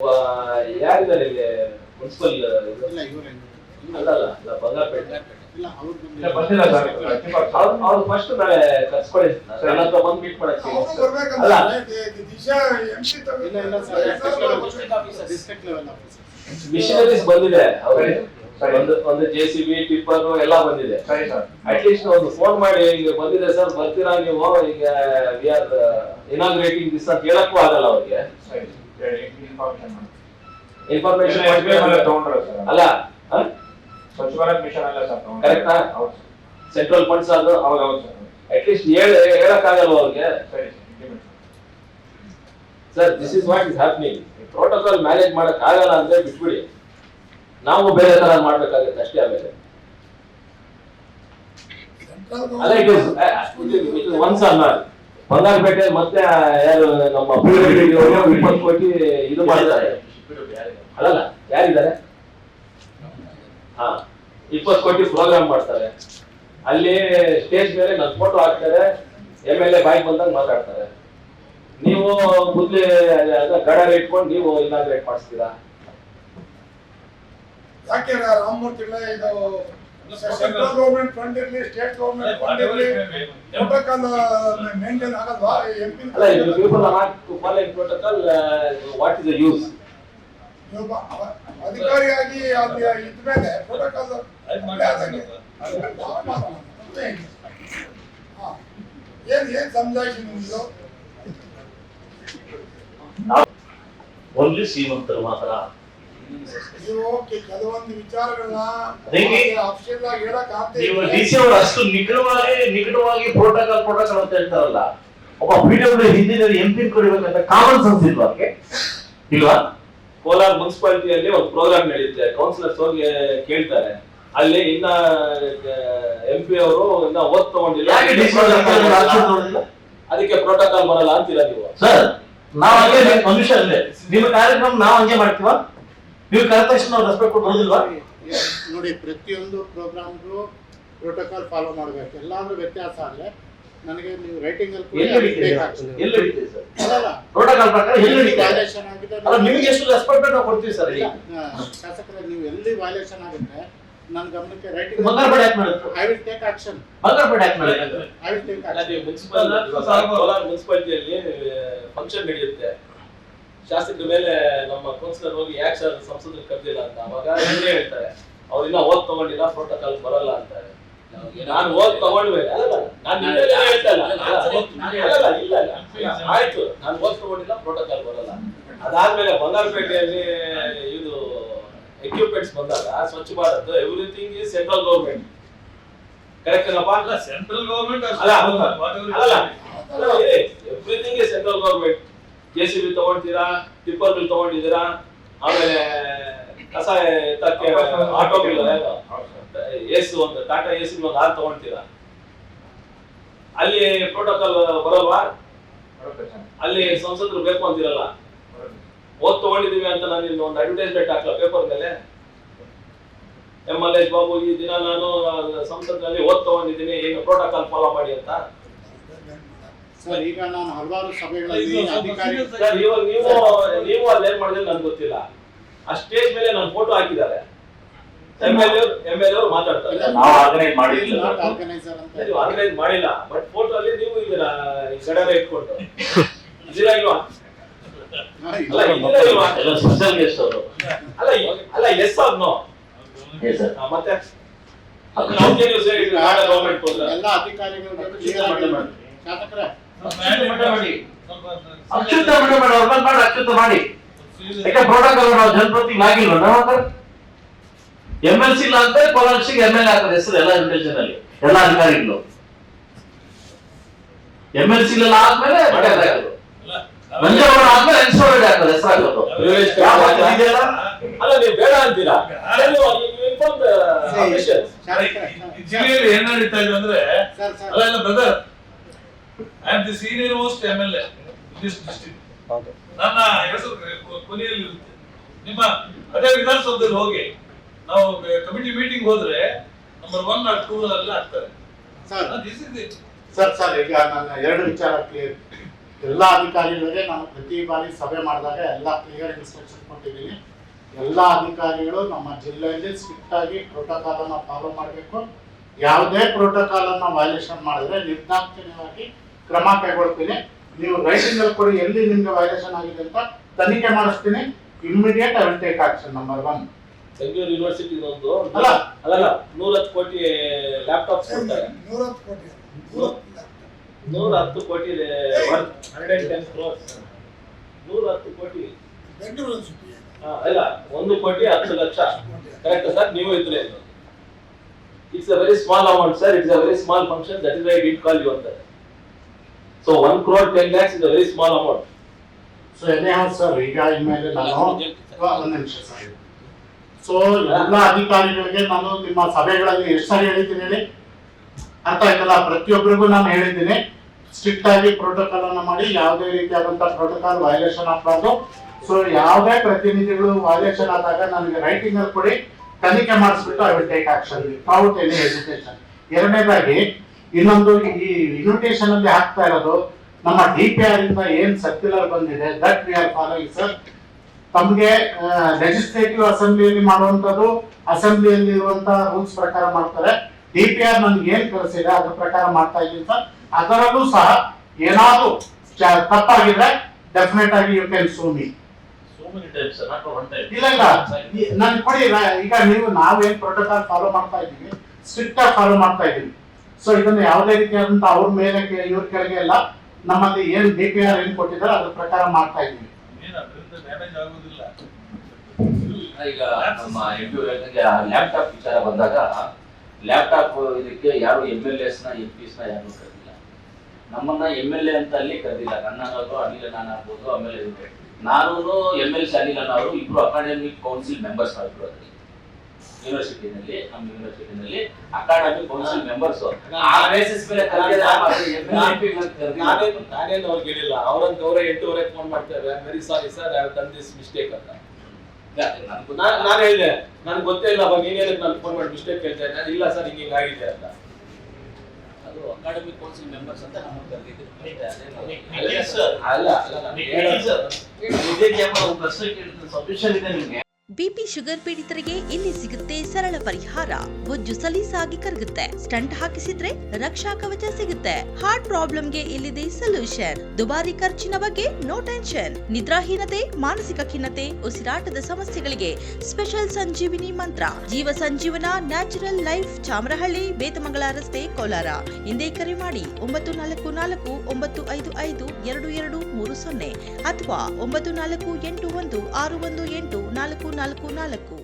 ಯಾರಿದ್ದಾರೆ ಇಲ್ಲಿ ಮುನ್ಸಿಪಲ್ ಅಲ್ಲ ಬಂಗಾರಪೇಟೆ ಅವ್ರು ಫಸ್ಟ್ ನಾಳೆ ಕರ್ಸ್ಕೊಳ್ಳಿ ನನ್ನ ಹತ್ರ ಬಂದು ಮೀಟ್ ಮಾಡಕ್ಕೆ ಮಿಷನರೀಸ್ ಬಂದಿದೆ ಅವ್ರಿಗೆ ಒಂದು JCB ಟಿಪ್ಪರ್ ಎಲ್ಲ ಬಂದಿದೆ. ಅಟ್ಲೀಸ್ಟ್ ಒಂದು ಫೋನ್ ಮಾಡಿ ಹಿಂಗೆ ಬಂದಿದೆ ಸರ್ ಬರ್ತೀರಾ ನೀವು ಈಗ ವಿ ಆರ್ ಇನಾಗ್ರೇಟಿಂಗ್ ದಿಸ್ ಅಂತ ಹೇಳಕ್ಕೂ ಆಗಲ್ಲ ಅವ್ರಿಗೆ. ಇನ್ಫಾರ್ಮೇಶನ್ ಅಲ್ಲ ಸ್ವಚ್ಛ ಭಾರತ್ ಮಿಷನ್ ಅಲ್ಲ ಸರ್ ಕರೆಕ್ಟಾ ಸೆಂಟ್ರಲ್ ಫಂಡ್ಸ್ ಅದು ಅಟ್ಲೀಸ್ಟ್ ಹೇಳಕ್ಕಾಗಲ್ವ ಅವ್ರಿಗೆ. Sir this is what is happening. Protocol manage ಮಾಡಕ್ ಆಗಲ್ಲ ಅಂದ್ರೆ ಬಿಟ್ಬಿಡಿ, ನಾವು ಬೇರೆ ತರ ಮಾಡ್ಬೇಕಾಗುತ್ತೆ ಅಷ್ಟೇ. ಆಮೇಲೆ ಅಲ್ಲ ಇಟ್ ಇಸ್ ಒನ್ಸ್ ಅನ್ನ ಬಂಗಾರಪೇಟೆ ಮತ್ತೆ ಯಾರು ನಮ್ಮ 20 ಕೋಟಿ ಇದು ಮಾಡಿದ್ದಾರೆ ಅಲ್ಲಲ್ಲ ಯಾರಿದ್ದಾರೆ 20 ಕೋಟಿ ಪ್ರೋಗ್ರಾಮ್ ಮಾಡ್ತಾರೆ. ಅಲ್ಲಿ ಸ್ಟೇಜ್ ಮೇಲೆ ನನ್ನ ಫೋಟೋ ಹಾಕ್ತಾರೆ, MLA ಬಾಯಿಗೆ ಬಂದಾಗ ಮಾತಾಡ್ತಾರೆ. ನೀವು ಮೊದ್ಲೇ ಗಡಾರ ಇಟ್ಕೊಂಡು ನೀವು ಇನಾಗ್ರೇಟ್ ಮಾಡಿಸ್ತೀರಾ? ಯಾಕೆ ರಾಮಮೂರ್ತಿಗಳ ಇದು ಸೆಂಟ್ರಲ್ ಗವರ್ನಮೆಂಟ್ ಫಂಡ್ ಇರಲಿ ಸ್ಟೇಟ್ ಗವರ್ನಮೆಂಟ್ ಫಂಡ್ ಇರಲಿ ಪ್ರೋಟೋಕಾಲ್ ಮೇಂಟೈನ್ ಆಗಲ್ವಾ? ಅಲ್ಲ ಇದು people are not to follow in protocol. What is the use? ಅಧಿಕಾರಿಯಾಗಿ ಅಲ್ಲಿ ಇದ್ಮೇಲೆ ಪ್ರೋಟೋಕಾಲ್ ಏನ್ ಸಮಜಾಯಿಷಿ ನಿಮ್ದು? ಓನ್ಲಿ ಶ್ರೀಮಂತರು ಮಾತ್ರ. ನೀವು ಕೆಲವೊಂದು ವಿಚಾರಗಳನ್ನ ನೀವು DC ಅವರು ಅಷ್ಟು ನಿಕಟವಾಗಿ ಪ್ರೋಟೋಕಾಲ್ ಅಂತ ಹೇಳ್ತಾರಲ್ಲ, ಒಬ್ಬ PWD ಹಿಂದಿನ MP ಕೊಡಬೇಕಂತ ಕಾಮನ್ ಸೆನ್ಸ್ ಇಲ್ವಾ ಅವ್ರಿಗೆ? ಇಲ್ವಾ? ಕೋಲಾರ ಮುನ್ಸಿಪಾಲಿಟಿಯಲ್ಲಿ ಒಂದು ಪ್ರೋಗ್ರಾಮ್ ನಡೆಯುತ್ತೆ, ಕೌನ್ಸಿಲರ್ಸ್ ಹೋಗಿ ಕೇಳ್ತಾರೆ. ಅಲ್ಲಿ ಇನ್ನ MP ಅವರು ಇನ್ನ ಓದ್ ತಗೊಂಡಿಲ್ಲ, ಅದಕ್ಕೆ ಪ್ರೋಟೋಕಾಲ್ ಬರಲ್ಲ ಅಂತೀರಾ ನೀವು? ಸರ್ ನಾವ್ ಹಂಗೆ ಮನುಷ್ಯ ಅಲ್ಲೇ ನಿಮ್ಮ ಕಾರ್ಯಕ್ರಮ ನಾವ್ ಹಂಗೆ ಮಾಡ್ತೀವ? ನೀವು ಕರೆದ ತಕ್ಷಣ ನಾವು ರೆಸ್ಪೆಕ್ಟ್ ಕೊಟ್ಟು ಬರೋದಿಲ್ವಾ? ನೋಡಿ, ಪ್ರತಿಯೊಂದು ಪ್ರೋಗ್ರಾಮ್ಗೂ ಪ್ರೋಟೋಕಾಲ್ ಫಾಲೋ ಮಾಡಬೇಕು. ಎಲ್ಲಾದ್ರೂ ವ್ಯತ್ಯಾಸ ಆದ್ರೆ ನನಗೆ ನೀವು ರೈಟಿಂಗ್ ಅಲ್ಲಿ ಪ್ರೋಟೋಕಾಲ್ ಪ್ರಕಾರ ವೈಲೇಷನ್ ಆಗಿದೆ ಅಲ್ಲ, ನಿಮಗೆ ಎಷ್ಟು ರೆಸ್ಪೆಕ್ಟ್ ನಾವು ಕೊಡ್ತೀವಿ ಸರ್. ಶಾಸಕರೇ, ನೀವು ಎಲ್ಲಿ ವೈಲೇಷನ್ ಆಗುತ್ತೆ ನನ್ನ ಗಮನಕ್ಕೆ ರೈಟಿಂಗ್ ಬಂಗಾರಪೇಟೆ ಆಕ್ಟ್ ಮಾಡುತ್ತೆ. I will take action. Bangarapete act ಮಾಡುತ್ತೆ. I will take action. Kolar ಮುನ್ಸಿಪಾಲಿಟಿಯಲ್ಲಿ ಫಂಕ್ಷನ್ ನಡೆಯುತ್ತೆ, ಶಾಸಕರ ಮೇಲೆ ನಮ್ಮ ಕೌನ್ಸಿಲರ್ ಹೋಗಿ ಯಾಕೆ ಸರ್ ಸಂಸದರು ಕರೆದಿಲ್ಲ ಅಂತ ಅವಾಗ ಹಿಂದೆ ಹೇಳ್ತಾರೆ, ಅವ್ರಿನ್ನ ಓದ್ ತಗೊಂಡಿಲ್ಲ ಪ್ರೋಟೋಕಾಲ್ ಬರಲ್ಲ ಅಂತಾರೆ. ನಾನು ಓದ್ ತಗೊಂಡ್ಮೇಲೆ ನಾನು ಹೇಳ್ತಲ್ಲ ಇಲ್ಲ ಆಯ್ತು, ನಾನು ಓದ್ ತಗೊಂಡಿಲ್ಲ ಪ್ರೋಟೋಕಾಲ್ ಬರಲ್ಲ. ಅದಾದ್ಮೇಲೆ ಬಂಗಾರಪೇಟೆಯಲ್ಲಿ ಇದು ಎಕ್ವಿಪ್ಮೆಂಟ್ಸ್ ಬಂದಾಗ Swachh Bharat everything is central government. Correct ಏನಪ್ಪ? Central government everything is central government. JCB ತಗೊಂಡಿದ್ದೀರಾ, ಟಿಪ್ಪರ್ ಬಿಲ್ ತಗೊಂಡಿದ್ದೀರಾ, ಆಮೇಲೆ ಕಸ ಎತ್ತಕ್ಕೆ ಆಟೋ ಬಿಲ್ ಒಂದು ಟಾಟಾ AC ಒಂದು 6 ತಗೊಂಡ್ತೀರಾ. ಅಲ್ಲಿ ಪ್ರೋಟೋಕಾಲ್ ಬರಲ್ವಾ? ಅಲ್ಲಿ ಸಂಸದರು ಬೇಕು ಅಂತಿರಲ್ಲ. ಓದ್ ತಗೊಂಡಿದೀವಿ ಅಂತ ನಾನು ಇಲ್ಲಿ ಒಂದು ಅಡ್ವರ್ಟೈಸ್ಮೆಂಟ್ ಹಾಕ್ಲ ಪೇಪರ್ ಮೇಲೆ, MLA ಬಾಬು ಈ ದಿನ ನಾನು ಸಂಸತ್ನಲ್ಲಿ ಓದ್ ತಗೊಂಡಿದ್ದೀನಿ, ಏನು ಪ್ರೋಟೋಕಾಲ್ ಫಾಲೋ ಮಾಡಿ ಅಂತ. ಸರ್, ಈಗ ನಾನು ಹಲವಾರು ಸಭೆಗಳಲ್ಲಿ ಅಧಿಕಾರಿ ಇವಾಗ ನೀವು ಅಲ್ಲೇನ್ ಮಾಡಿದ್ರೆ ನನ್ಗೆ ಗೊತ್ತಿಲ್ಲ. ಆ ಸ್ಟೇಜ್ ಮೇಲೆ ನನ್ನ ಫೋಟೋ ಹಾಕಿದ್ದಾರೆ, MLA ಅವರು ಮಾತಾಡ್ತಾರೆ. ನಾವು ಆರ್ಗನೈಸ್ ಮಾಡಿಲ್ಲ, ಆರ್ಗನೈಸರ್ ಅಂತ ನೀವು ಆರ್ಗನೈಸ್ ಮಾಡಿಲ್ಲ, ಬಟ್ ಫೋಟೋ ಅಲ್ಲಿ ನೀವು ಇದನ್ನ ಗಡಾರ ಇಟ್ಕೊಂಡು ಇದ್ದೀರಾ ಇಲ್ವಾ? ಅಲ್ಲ ಇದ್ದೀರಾ ಇಲ್ವಾ? ಎಲ್ಲ ಸ್ಪೆಷಲ್ ಗೆಸ್ಟ್ ಅವರು ಅಲ್ಲ ಎಸ್ ಆರ್ ನೋ ಮತ್ತೆ ಗವರ್ಮೆಂಟ್ ಎಲ್ಲ ಅಧಿಕಾರಿಗಳು ಶಾಸಕರೇ ಅತ್ಯುತ್ತ ಮಾಡಿ ಅತ್ಯುತ್ತ ಮಾಡಿ. ಯಾಕೆ ಪ್ರೋಟೋಕಾಲ್ ನಾವು ಜನಪ್ರತಿನಿಧಿ ಆಗಿಲ್ವ? ನಾವು MLC ಇಲ್ಲ ಅಂತ ಕೋಲಾರ್ಸಿಗೆ MLA ಆಗ್ತದೆ ಹೆಸರು ಎಲ್ಲ ಇನ್ವಿಟೇಷನ್ ಅಲ್ಲಿ ಎಲ್ಲ ಅಧಿಕಾರಿಗಳು. MLC ಇಲ್ಲ ಆದ್ಮೇಲೆ ಮಂಜಾವರ ಆದ್ಮೇಲೆ ಎನ್ಸೋರ್ಡ್ ಆಗ್ತದೆ ಹೆಸರಾಗೋದು. ಅಲ್ಲ ನೀವು ಬೇಡ ಅಂತೀರಾ? ಜಿಲ್ಲೆಯಲ್ಲಿ ಏನ್ ನಡೀತಾ ಇದೆ ಅಂದ್ರೆ, ಅಲ್ಲ brother, I am the senior most MLA in this district. ನನ್ನ ಹೆಸರು ಕೊನೆಯಲ್ಲಿ ಇರುತ್ತೆ. ನಿಮ್ಮ ಅದೇ ವಿಧಾನಸೌಧದಲ್ಲಿ ಹೋಗಿ ನಾವು ಕಮಿಟಿ ಮೀಟಿಂಗ್ ಹೋದ್ರೆ ನಂಬರ್ 1 or 2 ಅಲ್ಲಿ ಆಗ್ತಾರೆ. ಸರ್ ಈಗ ನನ್ನ 2 ವಿಚಾರ ಕ್ಲಿಯರ್. ಎಲ್ಲ ಅಧಿಕಾರಿಗಳಿಗೆ ನಾನು ಪ್ರತಿ ಬಾರಿ ಸಭೆ ಮಾಡಿದಾಗ ಎಲ್ಲ ಕ್ಲಿಯರ್ ಇನ್ಸ್ಟ್ರಕ್ಷನ್ ಕೊಟ್ಟಿದ್ದೀನಿ. ಎಲ್ಲ ಅಧಿಕಾರಿಗಳು ನಮ್ಮ ಜಿಲ್ಲೆಯಲ್ಲಿ ಸ್ಟ್ರಿಕ್ಟ್ ಆಗಿ ಪ್ರೋಟೋಕಾಲ್ ಅನ್ನ ಫಾಲೋ ಮಾಡಬೇಕು. ಯಾವುದೇ ಪ್ರೋಟೋಕಾಲ್ ಅನ್ನ ವೈಲೇಷನ್ ಮಾಡಿದ್ರೆ ನಿರ್ದಾಕ್ಷಿಣ್ಯವಾಗಿ ಕ್ರಮ ಕೈಗೊಳ್ತೀನಿ. ನೀವು ರೈಟಿಂಗ್ ಅಲ್ಲಿ ಕೊಡಿ ಎಲ್ಲಿ ನಿಮ್ಗೆ ವೈಲೇಷನ್ ಆಗಿದೆ ಅಂತ ತನಿಖೆ ಮಾಡಿಸ್ತೀನಿ. Immediate I will take action. Number 1 Bengaluru university ಒಂದು ಅಲ್ಲ 110 ಕೋಟಿ ಲ್ಯಾಪ್ಟಾಪ್ಸ್ ಕೊಡ್ತಾರೆ. 110 ಕೋಟಿ 110 ಕೋಟಿ 110 crores 110 ಕೋಟಿ ಬೆಂಗಳೂರು ಸಿಟಿ ಅಲ್ಲ 1 ಕೋಟಿ 10 ಲಕ್ಷ ಕರೆಕ್ಟ್ ಸರ್? ನೀವು ಇದ್ರೆ it's a very small amount sir. It's a very small function. That is why I did call you ಅಂತಾರೆ. So 1 crore 10 lakhs is a very small amount. So anyhow sir, ಈಗ ಇನ್ಮೇಲೆ ನಾನು ಒಂದು ನಿಮಿಷ sir. So ಎಲ್ಲ ಅಧಿಕಾರಿಗಳಿಗೆ ನಾನು ನಿಮ್ಮ ಸಭೆಗಳಲ್ಲಿ ಎಷ್ಟು ಸಾರಿ ಹೇಳಿದ್ದೀನಿ ಹೇಳಿ ಅಂತ ಆಯ್ತಲ್ಲ, ಪ್ರತಿಯೊಬ್ಬರಿಗೂ ನಾನು ಹೇಳಿದ್ದೀನಿ ಸ್ಟ್ರಿಕ್ಟ್ ಆಗಿ ಪ್ರೋಟೋಕಾಲ್ ಅನ್ನ ಮಾಡಿ, ಯಾವುದೇ ರೀತಿಯಾದಂತಹ ಪ್ರೋಟೋಕಾಲ್ ವೈಲೇಷನ್ ಆಗಬಾರ್ದು. ಸೊ ಯಾವುದೇ ಪ್ರತಿನಿಧಿಗಳು ವೈಲೇಷನ್ ಆದಾಗ ನನಗೆ ರೈಟಿಂಗ್ ಅಲ್ಲಿ ಕೊಡಿ, ತನಿಖೆ ಮಾಡಿಸ್ಬಿಟ್ಟು I will take action without any hesitation. ಎರಡನೇದಾಗಿ ಇನ್ನೊಂದು, ಈ ಇನ್ವಿಟೇಷನ್ ಅಲ್ಲಿ ಹಾಕ್ತಾ ಇರೋದು ನಮ್ಮ DPR ಇಂದ ಏನ್ ಸರ್ಕ್ಯುಲರ್ ಬಂದಿದೆ that we are following sir. ತಮಗೆ ಲೆಜಿಸ್ಲೇಟಿವ್ ಅಸೆಂಬ್ಲಿಯಲ್ಲಿ ಮಾಡುವಂತದ್ದು ಅಸೆಂಬ್ಲಿಯಲ್ಲಿ ಇರುವಂತಹ ರೂಲ್ಸ್ ಪ್ರಕಾರ ಮಾಡ್ತಾರೆ. DPR ನನ್ಗೆ ಏನ್ ಕಳಿಸಿದೆ ಅದ್ರ ಪ್ರಕಾರ ಮಾಡ್ತಾ ಇದ್ದೀನಿ ಸರ್. ಅದರಲ್ಲೂ ಸಹ ಏನಾದ್ರು ತಪ್ಪಾಗಿದ್ರೆ ಡೆಫಿನೆಟ್ ಆಗಿ ಯು ಕ್ಯಾನ್ ಸೂ ಮೀ. ಇಲ್ಲ ನನ್ ಕೊಡಿ. ಈಗ ನಾವೇನ್ ಪ್ರೋಟೋಕಾಲ್ ಫಾಲೋ ಮಾಡ್ತಾ ಇದ್ದೀವಿ ಸ್ಟ್ರಿಕ್ಟ್ ಆಗಿ ಫಾಲೋ ಮಾಡ್ತಾ ಇದ್ದೀವಿ. ಸೊ ಇದನ್ನ ಯಾವುದೇ ರೀತಿಯಾದಂತ ಅವ್ರ ಮೇಲೆ ಇವ್ರ ಕೆಳಗೆ ಎಲ್ಲ ನಮ್ಮಲ್ಲಿ ಏನ್ DPR ಏನ್ ಕೊಟ್ಟಿದ್ದಾರೆ ಅದ್ರ ಪ್ರಕಾರ ಮಾಡ್ತಾ ಇದ್ದೀವಿ. ಈಗ ನಮ್ಮ MP ಲ್ಯಾಪ್ಟಾಪ್ ವಿಚಾರ ಬಂದಾಗ ಲ್ಯಾಪ್ಟಾಪ್ ಇದಕ್ಕೆ ಯಾರು MLAs ನ MPs ನ ಯಾರು ಕರೆದಿಲ್ಲ. ನಮ್ಮನ್ನ MLA ಅಂತ ಅಲ್ಲಿ ಕರೆದಿಲ್ಲ. ನನ್ನಾಗೋ ಅನಿಲ್ ನಾನು ಆಗ್ಬೋದು. ಆಮೇಲೆ ನಾನು MLC ಅನಿಲ್ ಅವರು ಇಬ್ರು ಅಕಾಡೆಮಿಕ್ ಕೌನ್ಸಿಲ್ ಮೆಂಬರ್ಸ್ ಆಗಿದ್ರು ಅದ್ರಲ್ಲಿ ಯೂನಿವರ್ಸಿಟಿನಲ್ಲಿ. ನಮ್ಮ ಯೂನಿವರ್ಸಿಟಿನಲ್ಲಿ ಅಕಾಡೆಮಿಕ್ ಕೌನ್ಸಿಲ್ ಮೆಂಬರ್ಸ್ ಆ ಬೇಸಿಸ್ ಮೇಲೆ ನಾನೇನು ಅವ್ರಿಗೆ ಹೇಳಿಲ್ಲ. ಅವರಂತ ಅವರೇ 8:30 ಫೋನ್ ಮಾಡ್ತಾರೆ, very sorry sir I have done this mistake ಅಂತ. ನಾನು ಹೇಳಿದೆ ನನಗೆ ಗೊತ್ತೇ ಇಲ್ಲ ನೀನ್ ಹೇಳಕ್ ನಾನು ಫೋನ್ ಮಾಡಿ ಮಿಸ್ಟೇಕ್ ಹೇಳ್ತಾ ಇದ್ದೆ. ಇಲ್ಲ ಸರ್ ಹಿಂಗೆ ಆಗಿದೆ ಅಂತ. ಅದು ಅಕಾಡೆಮಿಕ್ ಕೌನ್ಸಿಲ್ ಮೆಂಬರ್ಸ್ ಅಂತ ನಮಗೆ ಕರೆದಿದ್ರು. ಅಲ್ಲ ಪ್ರಶ್ನೆ ಕೇಳಿದ್ರೆ ಸೊಲ್ಯೂಷನ್ ಇದೆ ನಿಮ್ಗೆ. ಬಿಪಿ ಶುಗರ್ ಪೀಡಿತರಿಗೆ ಇಲ್ಲಿ ಸಿಗುತ್ತೆ ಸರಳ ಪರಿಹಾರ. ಬೊಜ್ಜು ಸಲೀಸಾಗಿ ಕರಗುತ್ತೆ. ಸ್ಟಂಟ್ ಹಾಕಿಸಿದ್ರೆ ರಕ್ಷಾ ಕವಚ ಸಿಗುತ್ತೆ. ಹಾರ್ಟ್ ಪ್ರಾಬ್ಲಮ್ಗೆ ಇಲ್ಲಿದೆ ಸೊಲ್ಯೂಷನ್. ದುಬಾರಿ ಖರ್ಚಿನ ಬಗ್ಗೆ ನೋ ಟೆನ್ಷನ್. ನಿದ್ರಾಹೀನತೆ, ಮಾನಸಿಕ ಖಿನ್ನತೆ, ಉಸಿರಾಟದ ಸಮಸ್ಯೆಗಳಿಗೆ ಸ್ಪೆಷಲ್ ಸಂಜೀವಿನಿ ಮಂತ್ರ. ಜೀವ ಸಂಜೀವನ ನ್ಯಾಚುರಲ್ ಲೈಫ್, ಚಾಮರಹಳ್ಳಿ, ಬೇತಮಂಗಲ ರಸ್ತೆ, ಕೋಲಾರ. ಹಿಂದೆ ಕರೆ ಮಾಡಿ 944-955-2230 ಅಥವಾ 9481-618-444.